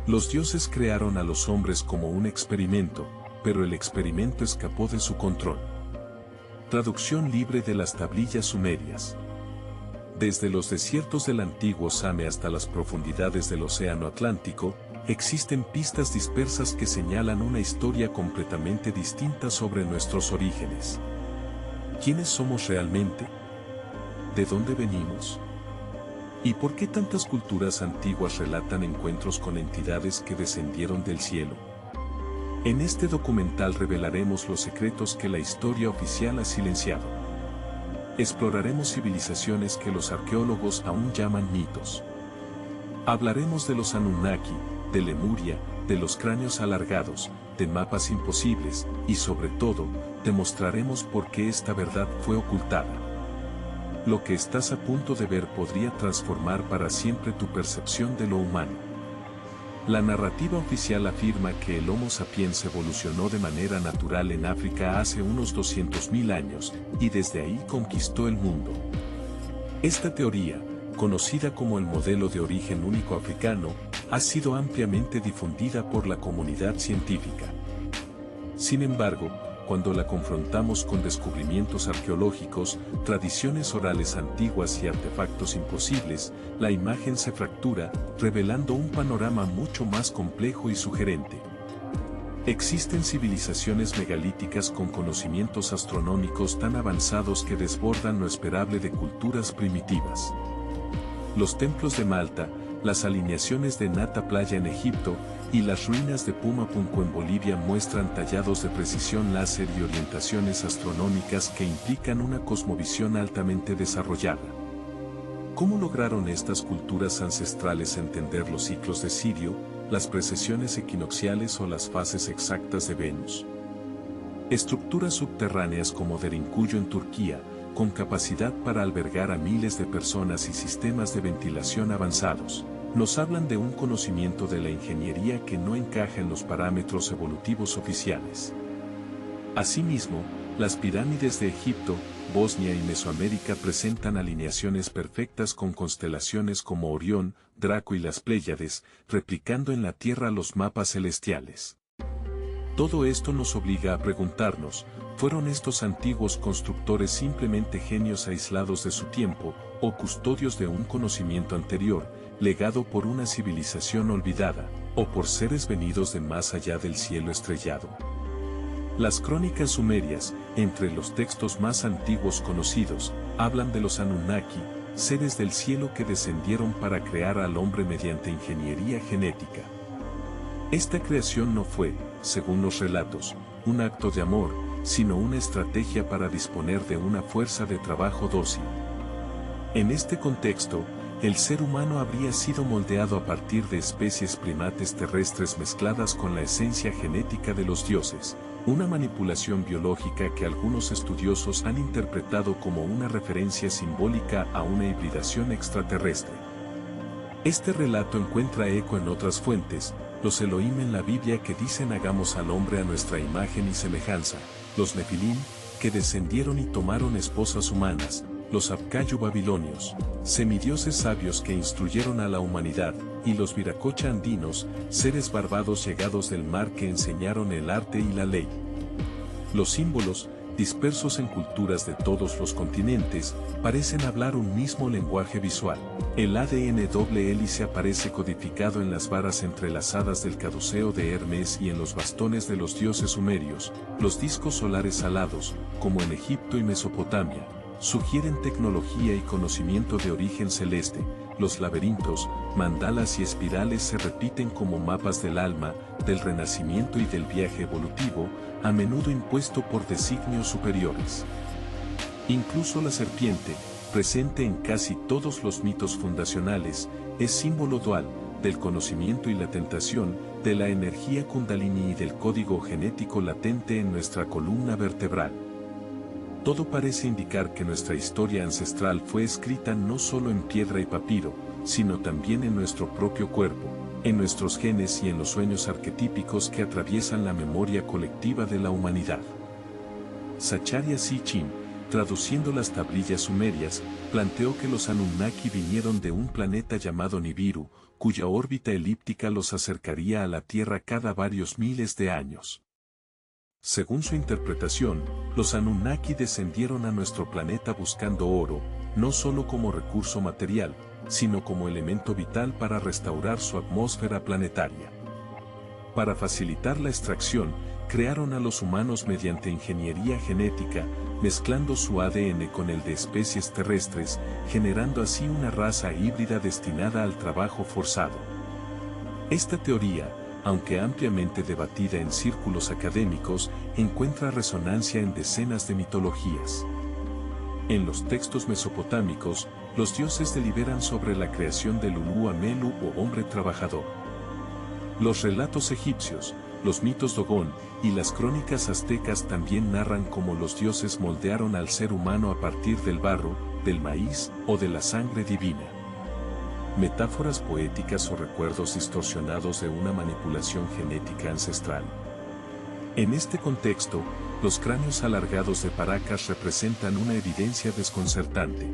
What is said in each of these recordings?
Los dioses crearon a los hombres como un experimento, pero el experimento escapó de su control. Traducción libre de las tablillas sumerias. Desde los desiertos del antiguo Same hasta las profundidades del Océano Atlántico, existen pistas dispersas que señalan una historia completamente distinta sobre nuestros orígenes. ¿Quiénes somos realmente? ¿De dónde venimos? ¿Y por qué tantas culturas antiguas relatan encuentros con entidades que descendieron del cielo? En este documental revelaremos los secretos que la historia oficial ha silenciado. Exploraremos civilizaciones que los arqueólogos aún llaman mitos. Hablaremos de los Anunnaki, de Lemuria, de los cráneos alargados, de mapas imposibles, y sobre todo, demostraremos por qué esta verdad fue ocultada. Lo que estás a punto de ver podría transformar para siempre tu percepción de lo humano. La narrativa oficial afirma que el Homo sapiens evolucionó de manera natural en África hace unos 200.000 años, y desde ahí conquistó el mundo. Esta teoría, conocida como el modelo de origen único africano, ha sido ampliamente difundida por la comunidad científica. Sin embargo, cuando la confrontamos con descubrimientos arqueológicos, tradiciones orales antiguas y artefactos imposibles, la imagen se fractura, revelando un panorama mucho más complejo y sugerente. Existen civilizaciones megalíticas con conocimientos astronómicos tan avanzados que desbordan lo esperable de culturas primitivas. Los templos de Malta, las alineaciones de Nata Playa en Egipto, y las ruinas de Pumapunku en Bolivia muestran tallados de precisión láser y orientaciones astronómicas que implican una cosmovisión altamente desarrollada. ¿Cómo lograron estas culturas ancestrales entender los ciclos de Sirio, las precesiones equinocciales o las fases exactas de Venus? Estructuras subterráneas como Derinkuyu en Turquía, con capacidad para albergar a miles de personas y sistemas de ventilación avanzados, nos hablan de un conocimiento de la ingeniería que no encaja en los parámetros evolutivos oficiales. Asimismo, las pirámides de Egipto, Bosnia y Mesoamérica presentan alineaciones perfectas con constelaciones como Orión, Draco y las Pléyades, replicando en la Tierra los mapas celestiales. Todo esto nos obliga a preguntarnos, ¿fueron estos antiguos constructores simplemente genios aislados de su tiempo, o custodios de un conocimiento anterior, legado por una civilización olvidada, o por seres venidos de más allá del cielo estrellado? Las crónicas sumerias, entre los textos más antiguos conocidos, hablan de los Anunnaki, seres del cielo que descendieron para crear al hombre mediante ingeniería genética. Esta creación no fue, según los relatos, un acto de amor, sino una estrategia para disponer de una fuerza de trabajo dócil. En este contexto, el ser humano habría sido moldeado a partir de especies primates terrestres mezcladas con la esencia genética de los dioses, una manipulación biológica que algunos estudiosos han interpretado como una referencia simbólica a una hibridación extraterrestre. Este relato encuentra eco en otras fuentes, los Elohim en la Biblia que dicen hagamos al hombre a nuestra imagen y semejanza, los Nefilim, que descendieron y tomaron esposas humanas, los Apcayu babilonios, semidioses sabios que instruyeron a la humanidad, y los Viracocha andinos, seres barbados llegados del mar que enseñaron el arte y la ley. Los símbolos, dispersos en culturas de todos los continentes, parecen hablar un mismo lenguaje visual. El ADN doble hélice aparece codificado en las varas entrelazadas del caduceo de Hermes y en los bastones de los dioses sumerios. Los discos solares alados, como en Egipto y Mesopotamia, sugieren tecnología y conocimiento de origen celeste. Los laberintos, mandalas y espirales se repiten como mapas del alma, del renacimiento y del viaje evolutivo, a menudo impuesto por designios superiores. Incluso la serpiente, presente en casi todos los mitos fundacionales, es símbolo dual, del conocimiento y la tentación, de la energía kundalini y del código genético latente en nuestra columna vertebral. Todo parece indicar que nuestra historia ancestral fue escrita no solo en piedra y papiro, sino también en nuestro propio cuerpo, en nuestros genes y en los sueños arquetípicos que atraviesan la memoria colectiva de la humanidad. Sacharya Sitchin, traduciendo las tablillas sumerias, planteó que los Anunnaki vinieron de un planeta llamado Nibiru, cuya órbita elíptica los acercaría a la Tierra cada varios miles de años. Según su interpretación, los Anunnaki descendieron a nuestro planeta buscando oro, no solo como recurso material, sino como elemento vital para restaurar su atmósfera planetaria. Para facilitar la extracción, crearon a los humanos mediante ingeniería genética, mezclando su ADN con el de especies terrestres, generando así una raza híbrida destinada al trabajo forzado. Esta teoría, aunque ampliamente debatida en círculos académicos, encuentra resonancia en decenas de mitologías. En los textos mesopotámicos, los dioses deliberan sobre la creación del Ulu-Amelu o hombre trabajador. Los relatos egipcios, los mitos Dogón y las crónicas aztecas también narran cómo los dioses moldearon al ser humano a partir del barro, del maíz o de la sangre divina. Metáforas poéticas o recuerdos distorsionados de una manipulación genética ancestral. En este contexto, los cráneos alargados de Paracas representan una evidencia desconcertante.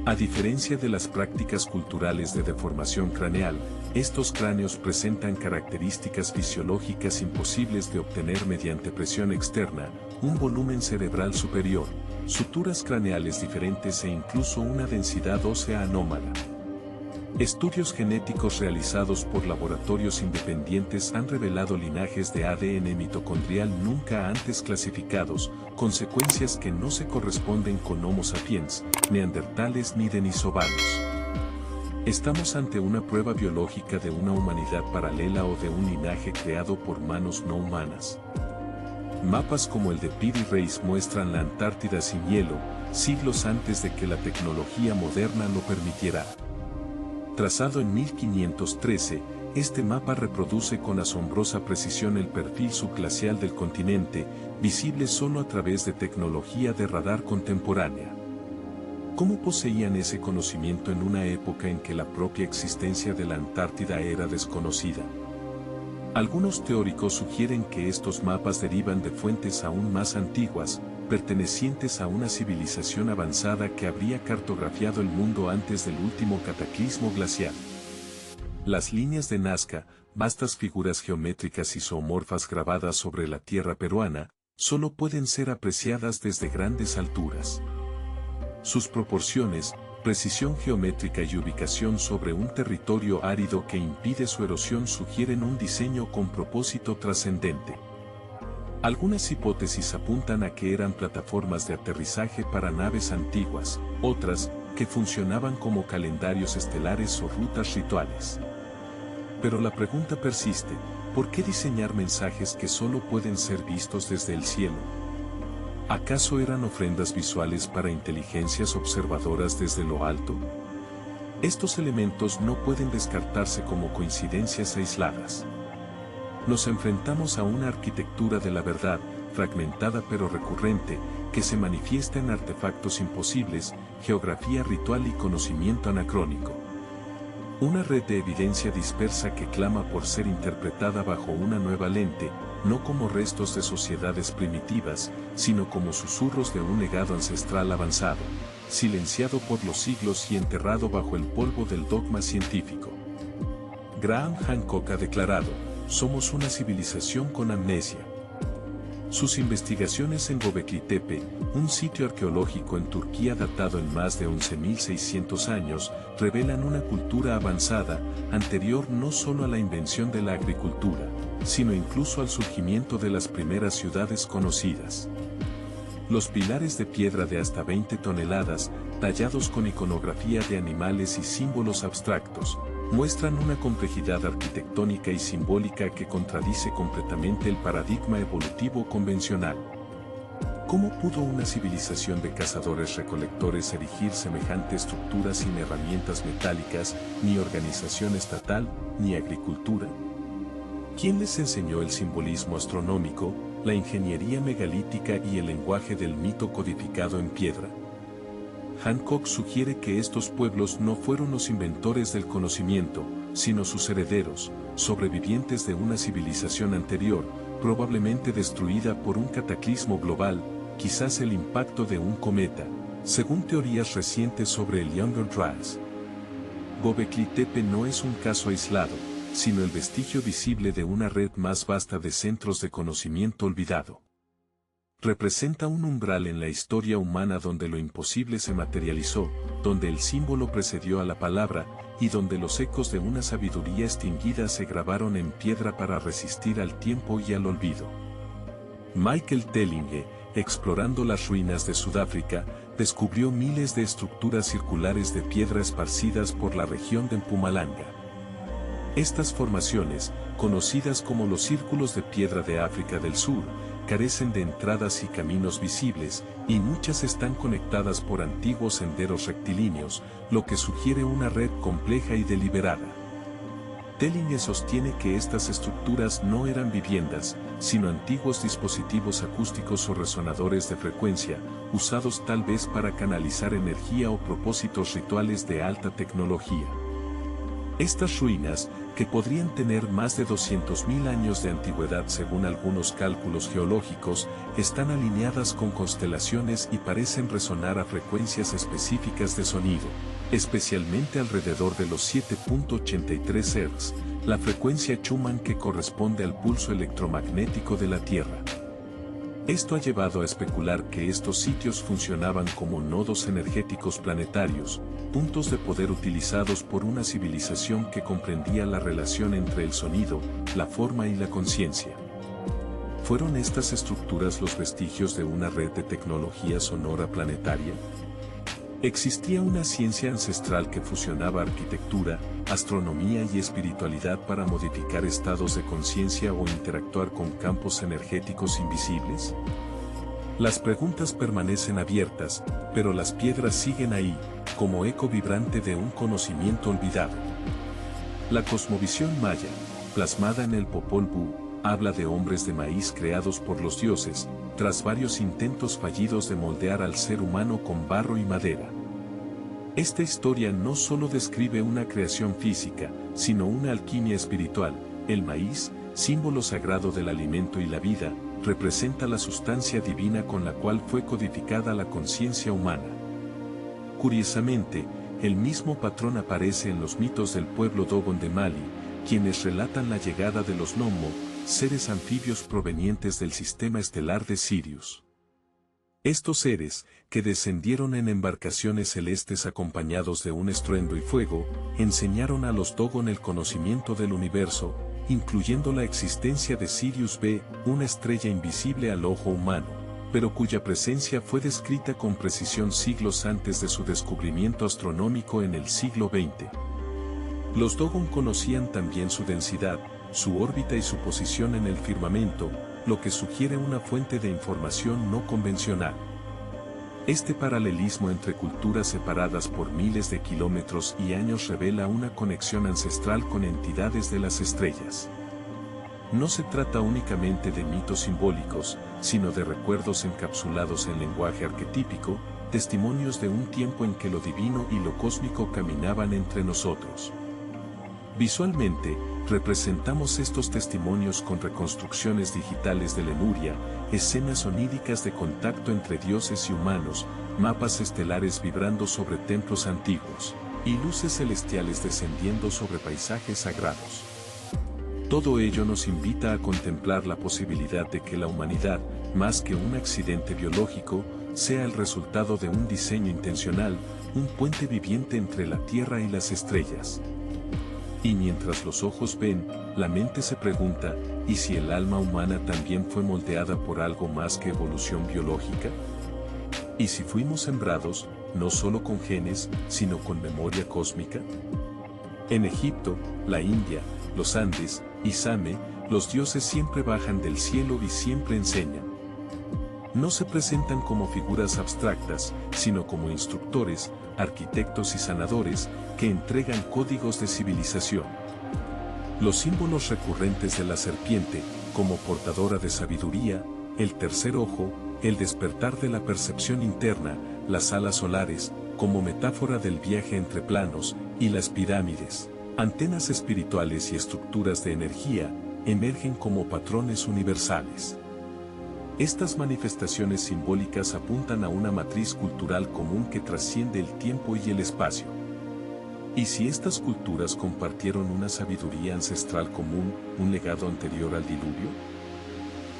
A diferencia de las prácticas culturales de deformación craneal, estos cráneos presentan características fisiológicas imposibles de obtener mediante presión externa, un volumen cerebral superior, suturas craneales diferentes e incluso una densidad ósea anómala. Estudios genéticos realizados por laboratorios independientes han revelado linajes de ADN mitocondrial nunca antes clasificados, consecuencias que no se corresponden con Homo sapiens, neandertales ni denisovanos. Estamos ante una prueba biológica de una humanidad paralela o de un linaje creado por manos no humanas. Mapas como el de Piri Reis muestran la Antártida sin hielo, siglos antes de que la tecnología moderna lo permitiera. Trazado en 1513, este mapa reproduce con asombrosa precisión el perfil subglacial del continente, visible solo a través de tecnología de radar contemporánea. ¿Cómo poseían ese conocimiento en una época en que la propia existencia de la Antártida era desconocida? Algunos teóricos sugieren que estos mapas derivan de fuentes aún más antiguas, pertenecientes a una civilización avanzada que habría cartografiado el mundo antes del último cataclismo glacial. Las líneas de Nazca, vastas figuras geométricas y zoomorfas grabadas sobre la tierra peruana, solo pueden ser apreciadas desde grandes alturas. Sus proporciones, precisión geométrica y ubicación sobre un territorio árido que impide su erosión sugieren un diseño con propósito trascendente. Algunas hipótesis apuntan a que eran plataformas de aterrizaje para naves antiguas, otras, que funcionaban como calendarios estelares o rutas rituales. Pero la pregunta persiste, ¿por qué diseñar mensajes que solo pueden ser vistos desde el cielo? ¿Acaso eran ofrendas visuales para inteligencias observadoras desde lo alto? Estos elementos no pueden descartarse como coincidencias aisladas. Nos enfrentamos a una arquitectura de la verdad, fragmentada pero recurrente, que se manifiesta en artefactos imposibles, geografía ritual y conocimiento anacrónico. Una red de evidencia dispersa que clama por ser interpretada bajo una nueva lente, no como restos de sociedades primitivas, sino como susurros de un legado ancestral avanzado, silenciado por los siglos y enterrado bajo el polvo del dogma científico. Graham Hancock ha declarado: somos una civilización con amnesia. Sus investigaciones en Göbekli Tepe, un sitio arqueológico en Turquía datado en más de 11.600 años, revelan una cultura avanzada, anterior no solo a la invención de la agricultura, sino incluso al surgimiento de las primeras ciudades conocidas. Los pilares de piedra de hasta 20 toneladas, tallados con iconografía de animales y símbolos abstractos, muestran una complejidad arquitectónica y simbólica que contradice completamente el paradigma evolutivo convencional. ¿Cómo pudo una civilización de cazadores-recolectores erigir semejante estructura sin herramientas metálicas, ni organización estatal, ni agricultura? ¿Quién les enseñó el simbolismo astronómico, la ingeniería megalítica y el lenguaje del mito codificado en piedra? Hancock sugiere que estos pueblos no fueron los inventores del conocimiento, sino sus herederos, sobrevivientes de una civilización anterior, probablemente destruida por un cataclismo global, quizás el impacto de un cometa, según teorías recientes sobre el Younger Dryas. Göbekli Tepe no es un caso aislado, sino el vestigio visible de una red más vasta de centros de conocimiento olvidado. Representa un umbral en la historia humana donde lo imposible se materializó, donde el símbolo precedió a la palabra, y donde los ecos de una sabiduría extinguida se grabaron en piedra para resistir al tiempo y al olvido. Michael Tellinge, explorando las ruinas de Sudáfrica, descubrió miles de estructuras circulares de piedra esparcidas por la región de Mpumalanga. Estas formaciones, conocidas como los círculos de piedra de África del Sur, carecen de entradas y caminos visibles, y muchas están conectadas por antiguos senderos rectilíneos, lo que sugiere una red compleja y deliberada. Tellinge sostiene que estas estructuras no eran viviendas, sino antiguos dispositivos acústicos o resonadores de frecuencia, usados tal vez para canalizar energía o propósitos rituales de alta tecnología. Estas ruinas, que podrían tener más de 200.000 años de antigüedad según algunos cálculos geológicos, están alineadas con constelaciones y parecen resonar a frecuencias específicas de sonido, especialmente alrededor de los 7.83 Hz, la frecuencia Schumann que corresponde al pulso electromagnético de la Tierra. Esto ha llevado a especular que estos sitios funcionaban como nodos energéticos planetarios, puntos de poder utilizados por una civilización que comprendía la relación entre el sonido, la forma y la conciencia. ¿Fueron estas estructuras los vestigios de una red de tecnología sonora planetaria? Existía una ciencia ancestral que fusionaba arquitectura, astronomía y espiritualidad para modificar estados de conciencia o interactuar con campos energéticos invisibles. Las preguntas permanecen abiertas, pero las piedras siguen ahí, como eco vibrante de un conocimiento olvidado. La cosmovisión maya, plasmada en el Popol Vuh, habla de hombres de maíz creados por los dioses, tras varios intentos fallidos de moldear al ser humano con barro y madera. Esta historia no solo describe una creación física, sino una alquimia espiritual. El maíz, símbolo sagrado del alimento y la vida, representa la sustancia divina con la cual fue codificada la conciencia humana. Curiosamente, el mismo patrón aparece en los mitos del pueblo Dogon de Mali, quienes relatan la llegada de los Nommo, seres anfibios provenientes del sistema estelar de Sirius. Estos seres, que descendieron en embarcaciones celestes acompañados de un estruendo y fuego, enseñaron a los Dogon el conocimiento del universo, incluyendo la existencia de Sirius B, una estrella invisible al ojo humano, pero cuya presencia fue descrita con precisión siglos antes de su descubrimiento astronómico en el siglo XX. Los Dogon conocían también su densidad, su órbita y su posición en el firmamento, lo que sugiere una fuente de información no convencional. Este paralelismo entre culturas separadas por miles de kilómetros y años revela una conexión ancestral con entidades de las estrellas. No se trata únicamente de mitos simbólicos, sino de recuerdos encapsulados en lenguaje arquetípico, testimonios de un tiempo en que lo divino y lo cósmico caminaban entre nosotros. Visualmente, representamos estos testimonios con reconstrucciones digitales de Lemuria, escenas oníricas de contacto entre dioses y humanos, mapas estelares vibrando sobre templos antiguos, y luces celestiales descendiendo sobre paisajes sagrados. Todo ello nos invita a contemplar la posibilidad de que la humanidad, más que un accidente biológico, sea el resultado de un diseño intencional, un puente viviente entre la Tierra y las estrellas. Y mientras los ojos ven, la mente se pregunta, ¿y si el alma humana también fue moldeada por algo más que evolución biológica? ¿Y si fuimos sembrados, no solo con genes, sino con memoria cósmica? En Egipto, la India, los Andes, y Same, los dioses siempre bajan del cielo y siempre enseñan. No se presentan como figuras abstractas, sino como instructores, arquitectos y sanadores, que entregan códigos de civilización. Los símbolos recurrentes de la serpiente, como portadora de sabiduría, el tercer ojo, el despertar de la percepción interna, las alas solares, como metáfora del viaje entre planos, y las pirámides, antenas espirituales y estructuras de energía, emergen como patrones universales. Estas manifestaciones simbólicas apuntan a una matriz cultural común que trasciende el tiempo y el espacio. ¿Y si estas culturas compartieron una sabiduría ancestral común, un legado anterior al diluvio?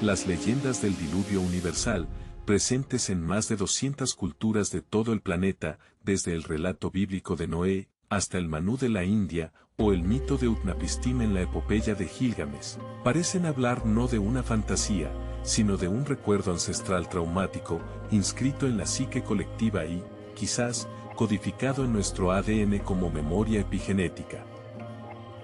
Las leyendas del diluvio universal, presentes en más de 200 culturas de todo el planeta, desde el relato bíblico de Noé, hasta el Manú de la India, o el mito de Utnapishtim en la epopeya de Gilgamesh, parecen hablar no de una fantasía, sino de un recuerdo ancestral traumático, inscrito en la psique colectiva y, quizás, codificado en nuestro ADN como memoria epigenética.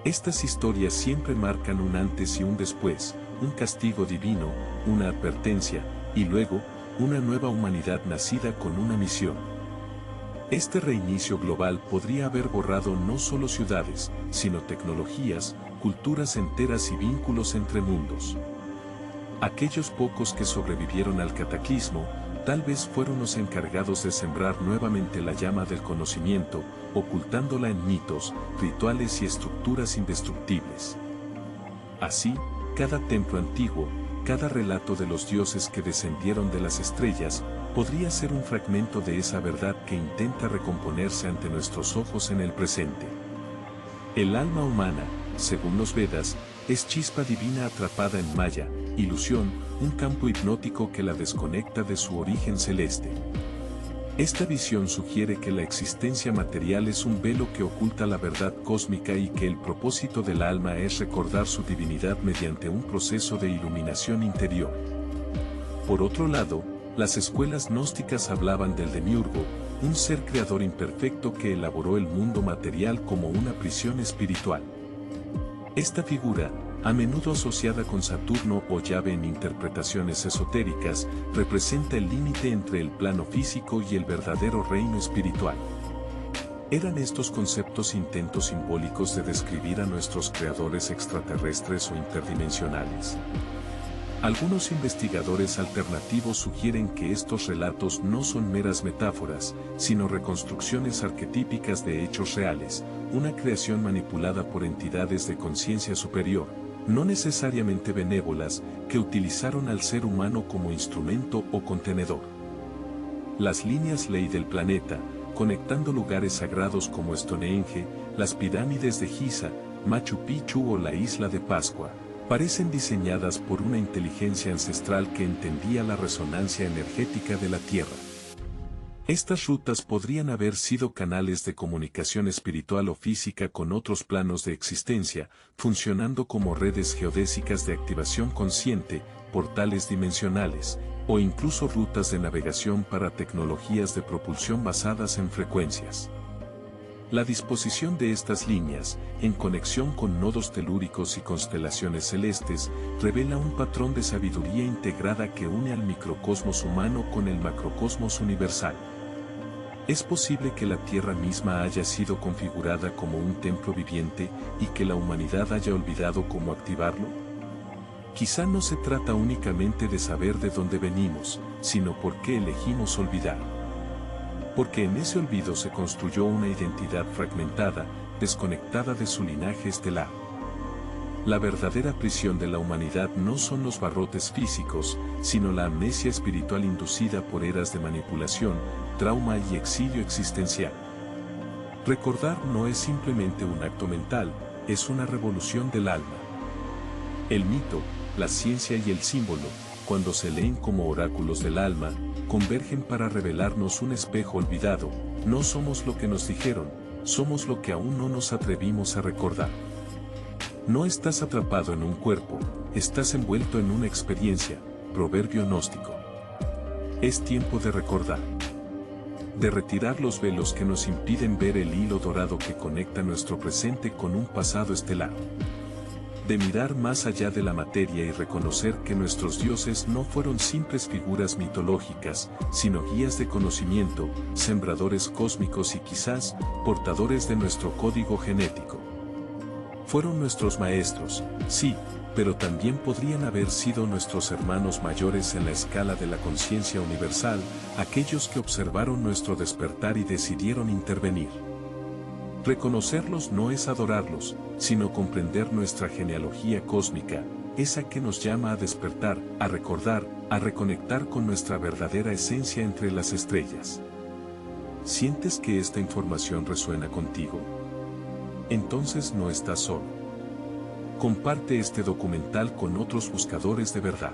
Estas historias siempre marcan un antes y un después, un castigo divino, una advertencia, y luego, una nueva humanidad nacida con una misión. Este reinicio global podría haber borrado no solo ciudades, sino tecnologías, culturas enteras y vínculos entre mundos. Aquellos pocos que sobrevivieron al cataclismo, tal vez fueron los encargados de sembrar nuevamente la llama del conocimiento, ocultándola en mitos, rituales y estructuras indestructibles. Así, cada templo antiguo, cada relato de los dioses que descendieron de las estrellas, podría ser un fragmento de esa verdad que intenta recomponerse ante nuestros ojos en el presente. El alma humana, según los Vedas, es chispa divina atrapada en Maya, ilusión, un campo hipnótico que la desconecta de su origen celeste. Esta visión sugiere que la existencia material es un velo que oculta la verdad cósmica y que el propósito del alma es recordar su divinidad mediante un proceso de iluminación interior. Por otro lado, las escuelas gnósticas hablaban del demiurgo, un ser creador imperfecto que elaboró el mundo material como una prisión espiritual. Esta figura, a menudo asociada con Saturno o Yahvé en interpretaciones esotéricas, representa el límite entre el plano físico y el verdadero reino espiritual. ¿Eran estos conceptos intentos simbólicos de describir a nuestros creadores extraterrestres o interdimensionales? Algunos investigadores alternativos sugieren que estos relatos no son meras metáforas, sino reconstrucciones arquetípicas de hechos reales, una creación manipulada por entidades de conciencia superior, no necesariamente benévolas, que utilizaron al ser humano como instrumento o contenedor. Las líneas ley del planeta, conectando lugares sagrados como Stonehenge, las pirámides de Giza, Machu Picchu o la isla de Pascua, parecen diseñadas por una inteligencia ancestral que entendía la resonancia energética de la Tierra. Estas rutas podrían haber sido canales de comunicación espiritual o física con otros planos de existencia, funcionando como redes geodésicas de activación consciente, portales dimensionales, o incluso rutas de navegación para tecnologías de propulsión basadas en frecuencias. La disposición de estas líneas, en conexión con nodos telúricos y constelaciones celestes, revela un patrón de sabiduría integrada que une al microcosmos humano con el macrocosmos universal. ¿Es posible que la Tierra misma haya sido configurada como un templo viviente y que la humanidad haya olvidado cómo activarlo? Quizá no se trata únicamente de saber de dónde venimos, sino por qué elegimos olvidar. Porque en ese olvido se construyó una identidad fragmentada, desconectada de su linaje estelar. La verdadera prisión de la humanidad no son los barrotes físicos, sino la amnesia espiritual inducida por eras de manipulación, trauma y exilio existencial. Recordar no es simplemente un acto mental, es una revolución del alma. El mito, la ciencia y el símbolo, cuando se leen como oráculos del alma, convergen para revelarnos un espejo olvidado. No somos lo que nos dijeron, somos lo que aún no nos atrevimos a recordar. No estás atrapado en un cuerpo, estás envuelto en una experiencia, proverbio gnóstico. Es tiempo de recordar. De retirar los velos que nos impiden ver el hilo dorado que conecta nuestro presente con un pasado estelar. De mirar más allá de la materia y reconocer que nuestros dioses no fueron simples figuras mitológicas, sino guías de conocimiento, sembradores cósmicos y quizás, portadores de nuestro código genético. Fueron nuestros maestros, sí, pero también podrían haber sido nuestros hermanos mayores en la escala de la conciencia universal, aquellos que observaron nuestro despertar y decidieron intervenir. Reconocerlos no es adorarlos, sino comprender nuestra genealogía cósmica, esa que nos llama a despertar, a recordar, a reconectar con nuestra verdadera esencia entre las estrellas. ¿Sientes que esta información resuena contigo? entonces no estás solo. Comparte este documental con otros buscadores de verdad.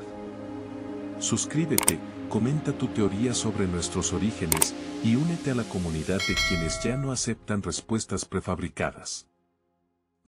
Suscríbete, comenta tu teoría sobre nuestros orígenes y únete a la comunidad de quienes ya no aceptan respuestas prefabricadas.